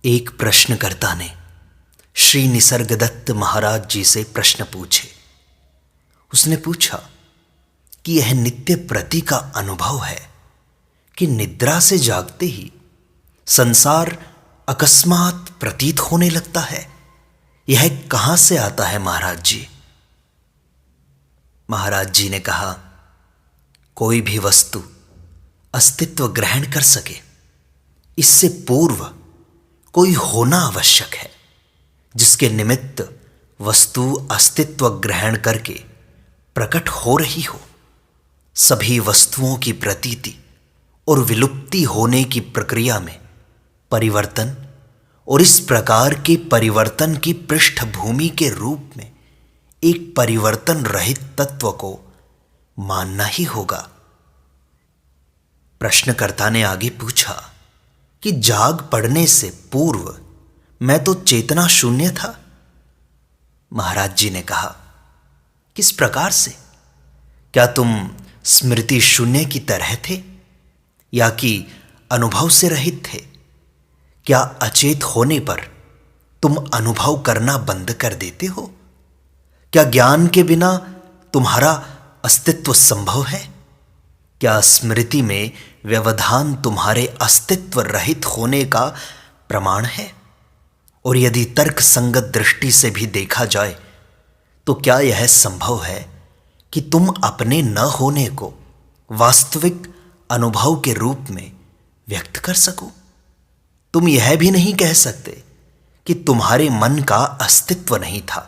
एक प्रश्नकर्ता ने श्री निसर्गदत्त महाराज जी से प्रश्न पूछे। उसने पूछा कि यह नित्य प्रति का अनुभव है कि निद्रा से जागते ही संसार अकस्मात प्रतीत होने लगता है, यह कहां से आता है महाराज जी? महाराज जी ने कहा, कोई भी वस्तु अस्तित्व ग्रहण कर सके इससे पूर्व कोई होना आवश्यक है, जिसके निमित्त वस्तु अस्तित्व ग्रहण करके प्रकट हो रही हो। सभी वस्तुओं की प्रतीति और विलुप्ति होने की प्रक्रिया में परिवर्तन और इस प्रकार के परिवर्तन की पृष्ठभूमि के रूप में एक परिवर्तन रहित तत्व को मानना ही होगा। प्रश्नकर्ता ने आगे पूछा कि जाग पड़ने से पूर्व मैं तो चेतना शून्य था। महाराज जी ने कहा, किस प्रकार से? क्या तुम स्मृति शून्य की तरह थे या कि अनुभव से रहित थे? क्या अचेत होने पर तुम अनुभव करना बंद कर देते हो? क्या ज्ञान के बिना तुम्हारा अस्तित्व संभव है? क्या स्मृति में व्यवधान तुम्हारे अस्तित्व रहित होने का प्रमाण है? और यदि तर्क संगत दृष्टि से भी देखा जाए तो क्या यह संभव है कि तुम अपने न होने को वास्तविक अनुभव के रूप में व्यक्त कर सको? तुम यह भी नहीं कह सकते कि तुम्हारे मन का अस्तित्व नहीं था।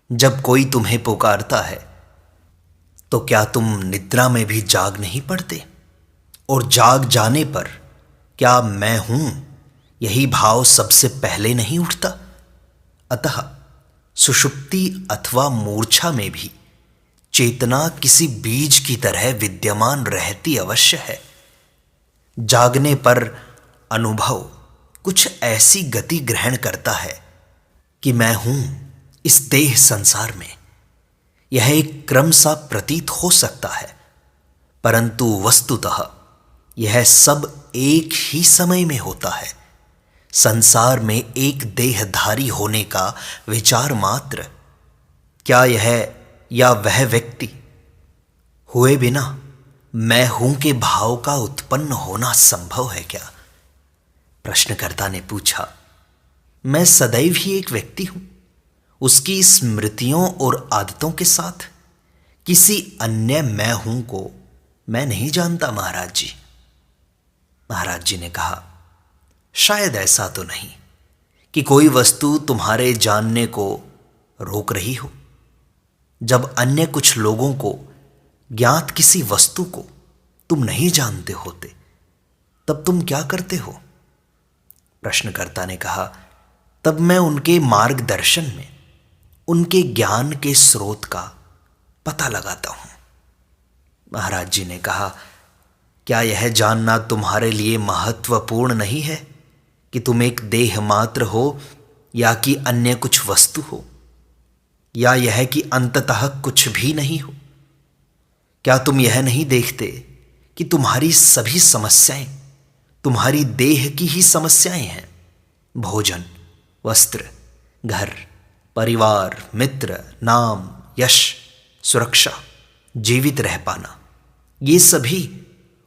जब कोई तुम्हें पुकारता है तो क्या तुम निद्रा में भी जाग नहीं पड़ते? और जाग जाने पर क्या मैं हूं यही भाव सबसे पहले नहीं उठता? अतः सुषुप्ति अथवा मूर्छा में भी चेतना किसी बीज की तरह विद्यमान रहती अवश्य है। जागने पर अनुभव कुछ ऐसी गति ग्रहण करता है कि मैं हूं इस देह संसार में। यह एक क्रम सा प्रतीत हो सकता है, परंतु वस्तुतः यह सब एक ही समय में होता है। संसार में एक देहधारी होने का विचार मात्र, क्या यह या वह व्यक्ति हुए बिना मैं हूं के भाव का उत्पन्न होना संभव है क्या? प्रश्नकर्ता ने पूछा, मैं सदैव ही एक व्यक्ति हूं, उसकी स्मृतियों और आदतों के साथ। किसी अन्य मैं हूं को मैं नहीं जानता महाराज जी। महाराज जी ने कहा, शायद ऐसा तो नहीं कि कोई वस्तु तुम्हारे जानने को रोक रही हो। जब अन्य कुछ लोगों को ज्ञात किसी वस्तु को तुम नहीं जानते होते, तब तुम क्या करते हो? प्रश्नकर्ता ने कहा, तब मैं उनके मार्गदर्शन में उनके ज्ञान के स्रोत का पता लगाता हूं। महाराज जी ने कहा, क्या यह जानना तुम्हारे लिए महत्वपूर्ण नहीं है कि तुम एक देह मात्र हो या कि अन्य कुछ वस्तु हो, या यह कि अंततः कुछ भी नहीं हो? क्या तुम यह नहीं देखते कि तुम्हारी सभी समस्याएं तुम्हारी देह की ही समस्याएं हैं? भोजन, वस्त्र, घर, परिवार, मित्र, नाम, यश, सुरक्षा, जीवित रह पाना, ये सभी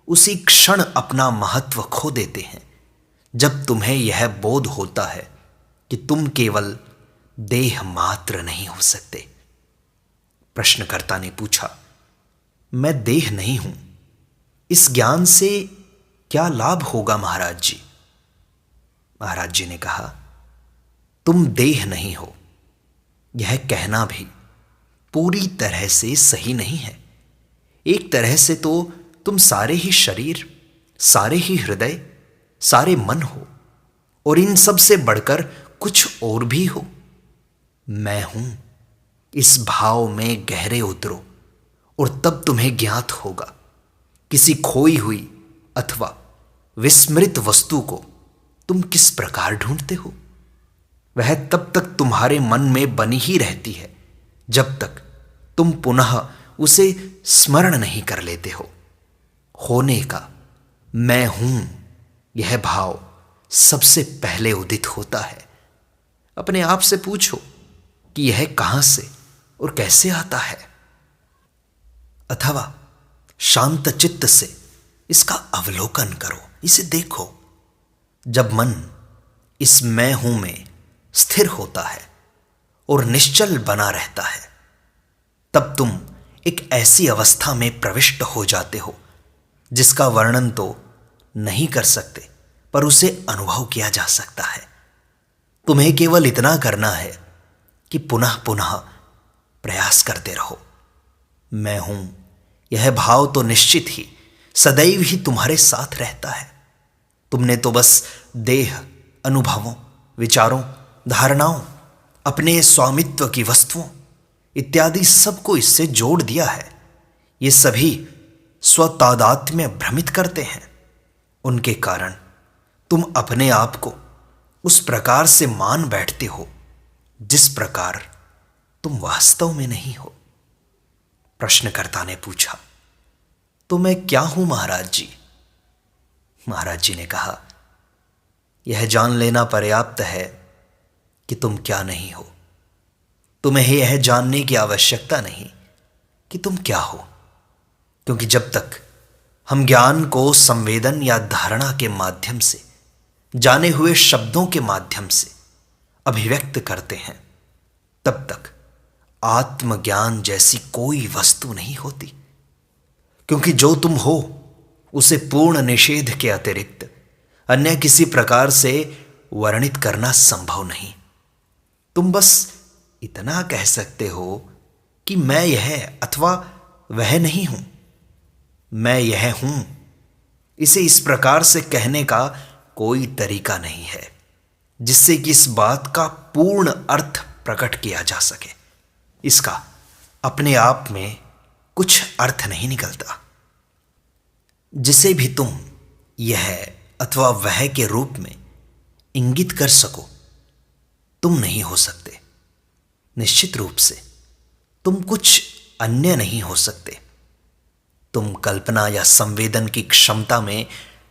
उसी क्षण अपना महत्व खो देते हैं जब तुम्हें यह बोध होता है कि तुम केवल देह मात्र नहीं हो सकते। प्रश्नकर्ता ने पूछा, मैं देह नहीं हूं, इस ज्ञान से क्या लाभ होगा महाराज जी? महाराज जी ने कहा, तुम देह नहीं हो यह कहना भी पूरी तरह से सही नहीं है। एक तरह से तो तुम सारे ही शरीर, सारे ही हृदय, सारे मन हो, और इन सब से बढ़कर कुछ और भी हो। मैं हूं इस भाव में गहरे उतरो और तब तुम्हें ज्ञात होगा। किसी खोई हुई अथवा विस्मृत वस्तु को तुम किस प्रकार ढूंढते हो? वह तब तक तुम्हारे मन में बनी ही रहती है जब तक तुम पुनः उसे स्मरण नहीं कर लेते हो। होने का मैं हूं यह भाव सबसे पहले उदित होता है। अपने आप से पूछो कि यह कहां से और कैसे आता है, अथवा शांत चित्त से इसका अवलोकन करो, इसे देखो। जब मन इस मैं हूं में स्थिर होता है और निश्चल बना रहता है, तब तुम एक ऐसी अवस्था में प्रविष्ट हो जाते हो जिसका वर्णन तो नहीं कर सकते, पर उसे अनुभव किया जा सकता है। तुम्हें केवल इतना करना है कि पुनः पुनः प्रयास करते रहो। मैं हूं यह भाव तो निश्चित ही सदैव ही तुम्हारे साथ रहता है। तुमने तो बस देह, अनुभवों, विचारों, धारणाओं, अपने स्वामित्व की वस्तुओं इत्यादि सबको इससे जोड़ दिया है। ये सभी स्वतादात्म्य भ्रमित करते हैं। उनके कारण तुम अपने आप को उस प्रकार से मान बैठते हो जिस प्रकार तुम वास्तव में नहीं हो। प्रश्नकर्ता ने पूछा, तो मैं क्या हूं महाराज जी? महाराज जी ने कहा, यह जान लेना पर्याप्त है कि तुम क्या नहीं हो। तुम्हें यह जानने की आवश्यकता नहीं कि तुम क्या हो, क्योंकि जब तक हम ज्ञान को संवेदन या धारणा के माध्यम से, जाने हुए शब्दों के माध्यम से अभिव्यक्त करते हैं, तब तक आत्मज्ञान जैसी कोई वस्तु नहीं होती। क्योंकि जो तुम हो उसे पूर्ण निषेध के अतिरिक्त अन्य किसी प्रकार से वर्णित करना संभव नहीं। तुम बस इतना कह सकते हो कि मैं यह अथवा वह नहीं हूं, मैं यह हूं। इसे इस प्रकार से कहने का कोई तरीका नहीं है जिससे कि इस बात का पूर्ण अर्थ प्रकट किया जा सके। इसका अपने आप में कुछ अर्थ नहीं निकलता। जिसे भी तुम यह अथवा वह के रूप में इंगित कर सको, तुम नहीं हो सकते। निश्चित रूप से तुम कुछ अन्य नहीं हो सकते। तुम कल्पना या संवेदन की क्षमता में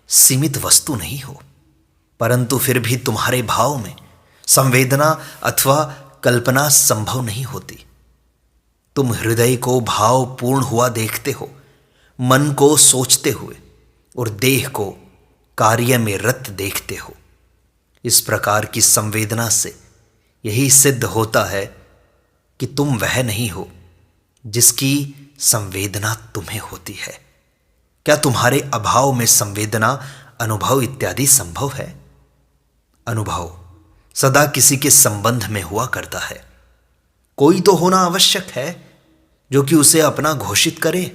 सीमित वस्तु नहीं हो, परंतु फिर भी तुम्हारे भाव में संवेदना अथवा कल्पना संभव नहीं होती। तुम हृदय को भावपूर्ण हुआ देखते हो, मन को सोचते हुए और देह को कार्य में रत देखते हो। इस प्रकार की संवेदना से यही सिद्ध होता है कि तुम वह नहीं हो जिसकी संवेदना तुम्हें होती है। क्या तुम्हारे अभाव में संवेदना, अनुभव इत्यादि संभव है? अनुभव सदा किसी के संबंध में हुआ करता है। कोई तो होना आवश्यक है जो कि उसे अपना घोषित करे।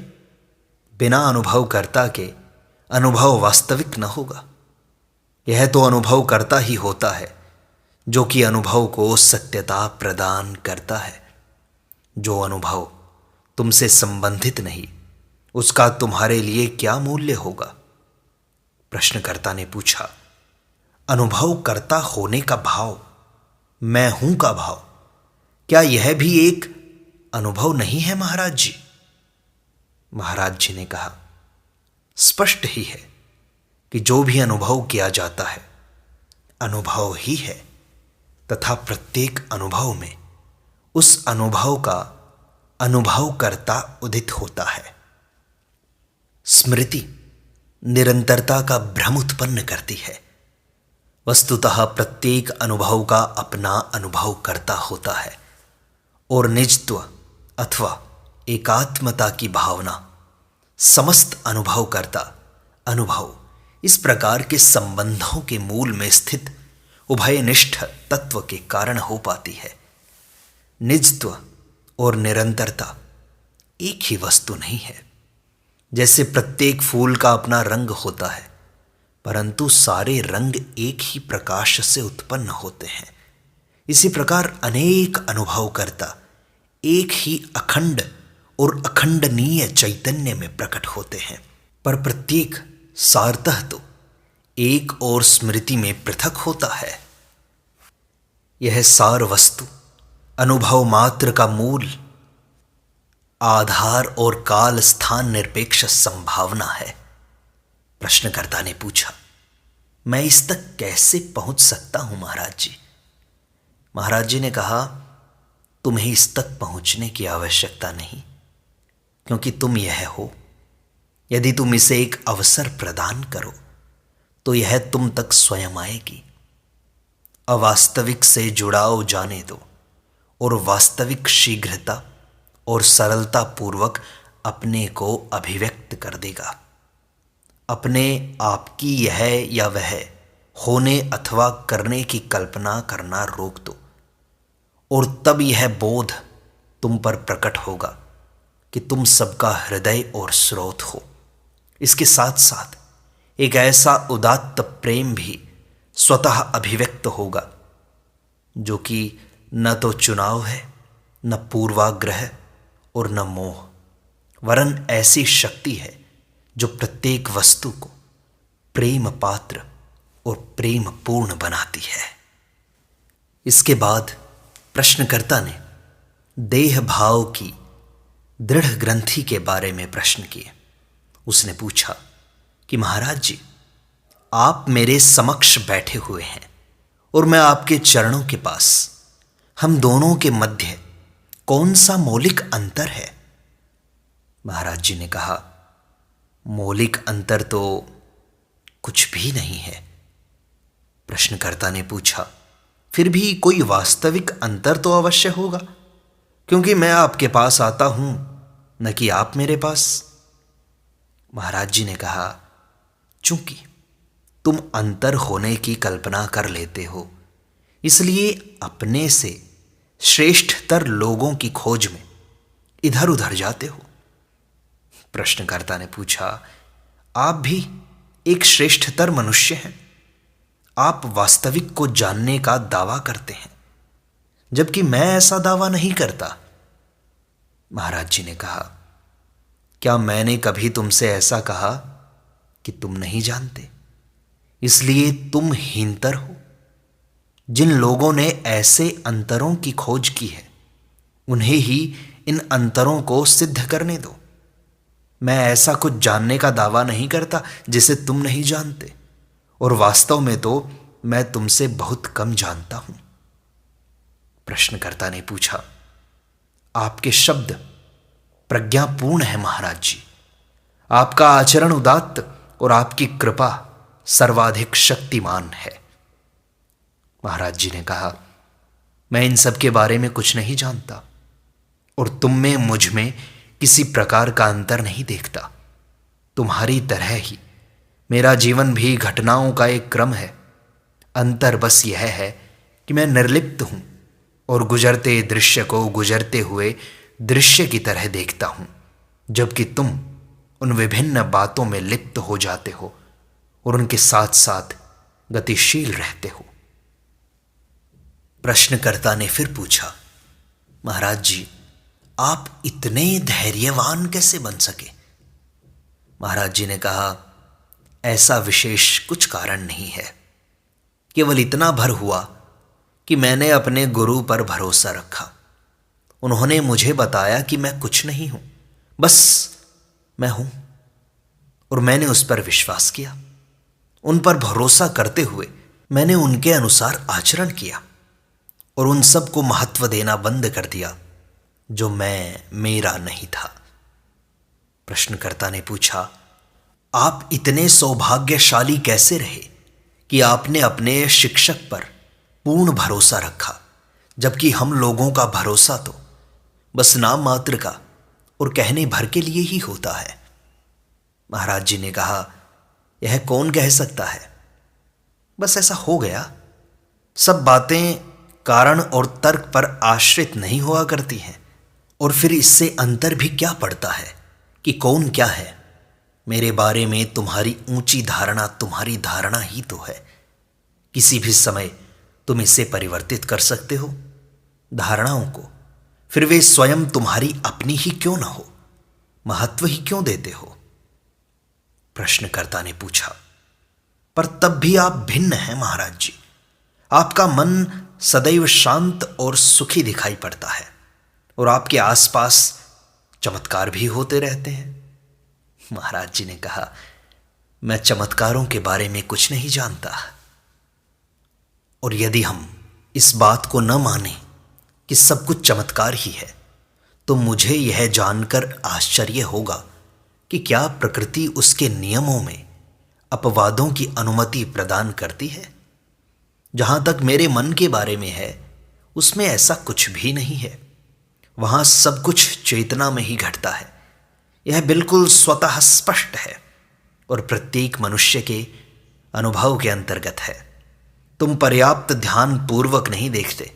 बिना अनुभव करता के अनुभव वास्तविक न होगा। यह तो अनुभव करता ही होता है जो कि अनुभव को सत्यता प्रदान करता है। जो अनुभव तुमसे संबंधित नहीं, उसका तुम्हारे लिए क्या मूल्य होगा? प्रश्नकर्ता ने पूछा, अनुभव करता होने का भाव, मैं हूं का भाव, क्या यह भी एक अनुभव नहीं है महाराज जी? महाराज जी ने कहा, स्पष्ट ही है कि जो भी अनुभव किया जाता है अनुभव ही है, तथा प्रत्येक अनुभव में उस अनुभव का अनुभवकर्ता उदित होता है। स्मृति निरंतरता का भ्रम उत्पन्न करती है। वस्तुतः प्रत्येक अनुभव का अपना अनुभव करता होता है और निजत्व अथवा एकात्मता की भावना समस्त अनुभव करता अनुभव इस प्रकार के संबंधों के मूल में स्थित उभयनिष्ठ तत्व के कारण हो पाती है। निजत्व और निरंतरता एक ही वस्तु नहीं है। जैसे प्रत्येक फूल का अपना रंग होता है, परंतु सारे रंग एक ही प्रकाश से उत्पन्न होते हैं, इसी प्रकार अनेक अनुभव करता एक ही अखंड और अखंडनीय चैतन्य में प्रकट होते हैं, पर प्रत्येक सारतः तो एक और स्मृति में पृथक होता है। यह सार वस्तु अनुभव मात्र का मूल आधार और काल स्थान निरपेक्ष संभावना है। प्रश्नकर्ता ने पूछा, मैं इस तक कैसे पहुंच सकता हूं महाराज जी। महाराज जी ने कहा, तुम्हें इस तक पहुंचने की आवश्यकता नहीं, क्योंकि तुम यह हो। यदि तुम इसे एक अवसर प्रदान करो तो यह तुम तक स्वयं आएगी। अवास्तविक से जुड़ाव जाने दो और वास्तविक शीघ्रता और सरलता पूर्वक अपने को अभिव्यक्त कर देगा। अपने आप की यह या वह होने अथवा करने की कल्पना करना रोक दो और तब यह बोध तुम पर प्रकट होगा कि तुम सबका हृदय और स्रोत हो। इसके साथ साथ एक ऐसा उदात्त प्रेम भी स्वतः अभिव्यक्त होगा जो कि न तो चुनाव है, न पूर्वाग्रह और न मोह, वरन ऐसी शक्ति है जो प्रत्येक वस्तु को प्रेम पात्र और प्रेम पूर्ण बनाती है। इसके बाद प्रश्नकर्ता ने देह भाव की दृढ़ ग्रंथि के बारे में प्रश्न किए। उसने पूछा कि महाराज जी, आप मेरे समक्ष बैठे हुए हैं और मैं आपके चरणों के पास, हम दोनों के मध्य कौन सा मौलिक अंतर है? महाराज जी ने कहा, मौलिक अंतर तो कुछ भी नहीं है। प्रश्नकर्ता ने पूछा, फिर भी कोई वास्तविक अंतर तो अवश्य होगा, क्योंकि मैं आपके पास आता हूं, न कि आप मेरे पास। महाराज जी ने कहा, चूंकि तुम अंतर होने की कल्पना कर लेते हो, इसलिए अपने से श्रेष्ठतर लोगों की खोज में इधर उधर जाते हो। प्रश्नकर्ता ने पूछा, आप भी एक श्रेष्ठतर मनुष्य हैं। आप वास्तविक को जानने का दावा करते हैं, जबकि मैं ऐसा दावा नहीं करता। महाराज जी ने कहा, क्या मैंने कभी तुमसे ऐसा कहा कि तुम नहीं जानते, इसलिए तुम हीनतर हो? जिन लोगों ने ऐसे अंतरों की खोज की है, उन्हें ही इन अंतरों को सिद्ध करने दो। मैं ऐसा कुछ जानने का दावा नहीं करता जिसे तुम नहीं जानते, और वास्तव में तो मैं तुमसे बहुत कम जानता हूं। प्रश्नकर्ता ने पूछा, आपके शब्द प्रज्ञापूर्ण है महाराज जी। आपका आचरण उदात्त और आपकी कृपा सर्वाधिक शक्तिमान है। महाराज जी ने कहा, मैं इन सब के बारे में कुछ नहीं जानता और तुम में मुझ में किसी प्रकार का अंतर नहीं देखता। तुम्हारी तरह ही मेरा जीवन भी घटनाओं का एक क्रम है। अंतर बस यह है कि मैं निर्लिप्त हूं और गुजरते दृश्य को गुजरते हुए दृश्य की तरह देखता हूं, जबकि तुम उन विभिन्न बातों में लिप्त हो जाते हो और उनके साथ साथ गतिशील रहते हो। प्रश्नकर्ता ने फिर पूछा, महाराज जी, आप इतने धैर्यवान कैसे बन सके? महाराज जी ने कहा, ऐसा विशेष कुछ कारण नहीं है, केवल इतना भर हुआ कि मैंने अपने गुरु पर भरोसा रखा। उन्होंने मुझे बताया कि मैं कुछ नहीं हूं, बस मैं हूं, और मैंने उस पर विश्वास किया। उन पर भरोसा करते हुए मैंने उनके अनुसार आचरण किया और उन सब को महत्व देना बंद कर दिया जो मेरा नहीं था। प्रश्नकर्ता ने पूछा, आप इतने सौभाग्यशाली कैसे रहे कि आपने अपने शिक्षक पर पूर्ण भरोसा रखा, जबकि हम लोगों का भरोसा तो बस नाम मात्र का और कहने भर के लिए ही होता है। महाराज जी ने कहा, यह कौन कह सकता है? बस ऐसा हो गया। सब बातें कारण और तर्क पर आश्रित नहीं हुआ करती हैं, और फिर इससे अंतर भी क्या पड़ता है कि कौन क्या है। मेरे बारे में तुम्हारी ऊंची धारणा तुम्हारी धारणा ही तो है। किसी भी समय तुम इसे परिवर्तित कर सकते हो, धारणाओं को, फिर वे स्वयं तुम्हारी अपनी ही क्यों ना हो, महत्व ही क्यों देते हो? प्रश्नकर्ता ने पूछा, पर तब भी आप भिन्न हैं महाराज जी। आपका मन सदैव शांत और सुखी दिखाई पड़ता है और आपके आसपास चमत्कार भी होते रहते हैं। महाराज जी ने कहा, मैं चमत्कारों के बारे में कुछ नहीं जानता, और यदि हम इस बात को न माने कि सब कुछ चमत्कार ही है, तो मुझे यह जानकर आश्चर्य होगा कि क्या प्रकृति उसके नियमों में अपवादों की अनुमति प्रदान करती है। जहां तक मेरे मन के बारे में है, उसमें ऐसा कुछ भी नहीं है। वहां सब कुछ चेतना में ही घटता है। यह बिल्कुल स्वतः स्पष्ट है और प्रत्येक मनुष्य के अनुभव के अंतर्गत है। तुम पर्याप्त ध्यान पूर्वक नहीं देखते,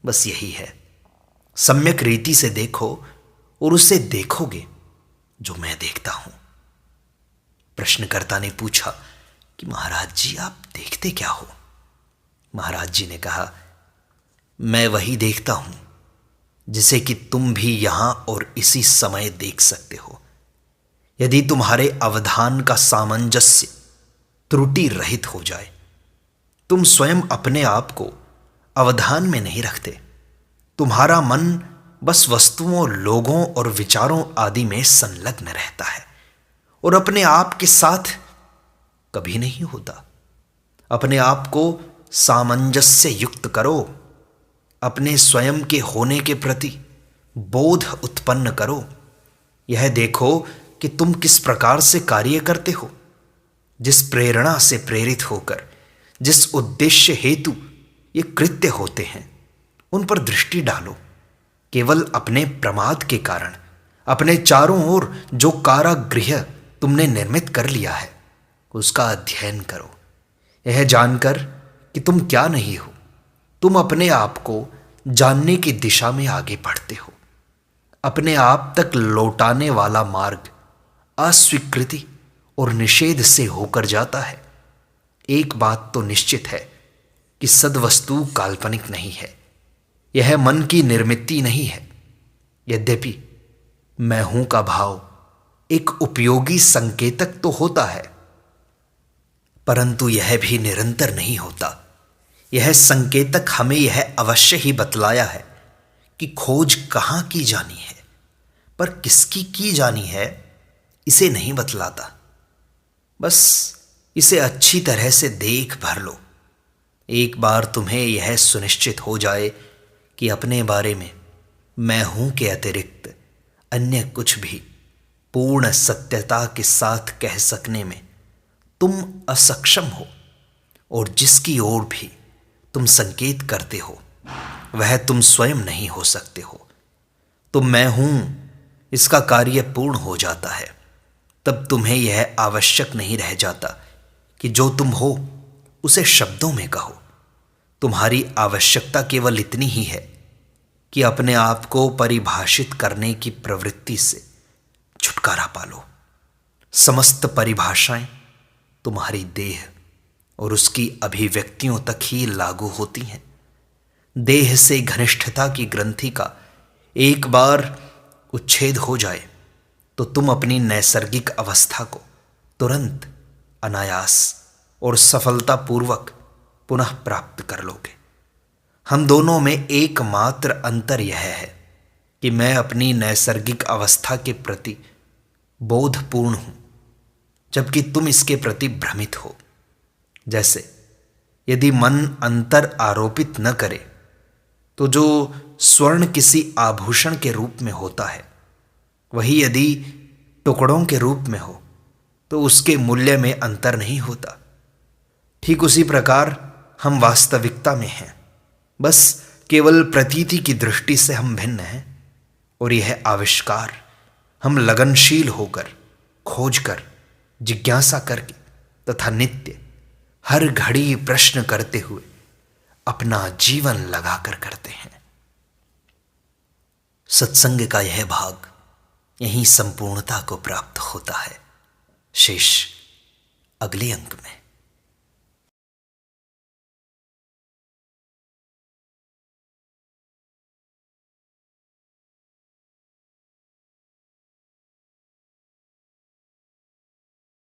बस यही है। सम्यक रीति से देखो और उसे देखोगे जो मैं देखता हूं। प्रश्नकर्ता ने पूछा कि महाराज जी, आप देखते क्या हो? महाराज जी ने कहा, मैं वही देखता हूं जिसे कि तुम भी यहां और इसी समय देख सकते हो। यदि तुम्हारे अवधान का सामंजस्य त्रुटि रहित हो जाए, तुम स्वयं अपने आप को अवधान में नहीं रखते, तुम्हारा मन बस वस्तुओं, लोगों और विचारों आदि में संलग्न रहता है और अपने आप के साथ कभी नहीं होता। अपने आप को सामंजस्य युक्त करो। अपने स्वयं के होने के प्रति बोध उत्पन्न करो। यह देखो कि तुम किस प्रकार से कार्य करते हो। जिस प्रेरणा से प्रेरित होकर, जिस उद्देश्य हेतु ये कृत्य होते हैं, उन पर दृष्टि डालो। केवल अपने प्रमाद के कारण अपने चारों ओर जो कारागृह तुमने निर्मित कर लिया है, उसका अध्ययन करो। यह जानकर कि तुम क्या नहीं हो, तुम अपने आप को जानने की दिशा में आगे बढ़ते हो। अपने आप तक लौटाने वाला मार्ग अस्वीकृति और निषेध से होकर जाता है। एक बात तो निश्चित है कि सद्वस्तु काल्पनिक नहीं है। यह मन की निर्मित नहीं है। यद्यपि मैं हूं का भाव एक उपयोगी संकेतक तो होता है, परंतु यह भी निरंतर नहीं होता। यह संकेतक हमें यह अवश्य ही बतलाया है कि खोज कहां की जानी है, पर किसकी की जानी है इसे नहीं बतलाता। बस इसे अच्छी तरह से देख भर लो। एक बार तुम्हें यह सुनिश्चित हो जाए कि अपने बारे में मैं हूं के अतिरिक्त अन्य कुछ भी पूर्ण सत्यता के साथ कह सकने में तुम असक्षम हो, और जिसकी ओर भी तुम संकेत करते हो वह तुम स्वयं नहीं हो सकते हो, तो मैं हूं इसका कार्य पूर्ण हो जाता है। तब तुम्हें यह आवश्यक नहीं रह जाता कि जो तुम हो उसे शब्दों में कहो। तुम्हारी आवश्यकता केवल इतनी ही है कि अपने आप को परिभाषित करने की प्रवृत्ति से छुटकारा पालो। समस्त परिभाषाएं तुम्हारी देह और उसकी अभिव्यक्तियों तक ही लागू होती हैं। देह से घनिष्ठता की ग्रंथि का एक बार उच्छेद हो जाए तो तुम अपनी नैसर्गिक अवस्था को तुरंत, अनायास और सफलतापूर्वक पुनः प्राप्त कर लोगे। हम दोनों में एकमात्र अंतर यह है कि मैं अपनी नैसर्गिक अवस्था के प्रति बोधपूर्ण हूं, जबकि तुम इसके प्रति भ्रमित हो। जैसे यदि मन अंतर आरोपित न करे तो जो स्वर्ण किसी आभूषण के रूप में होता है, वही यदि टुकड़ों के रूप में हो तो उसके मूल्य में अंतर नहीं होता। ठीक उसी प्रकार हम वास्तविकता में हैं, बस केवल प्रतीति की दृष्टि से हम भिन्न हैं। और यह आविष्कार हम लगनशील होकर, खोज कर, जिज्ञासा करके तथा नित्य हर घड़ी प्रश्न करते हुए अपना जीवन लगाकर करते हैं। सत्संग का यह भाग यहीं संपूर्णता को प्राप्त होता है। शेष अगले अंक में।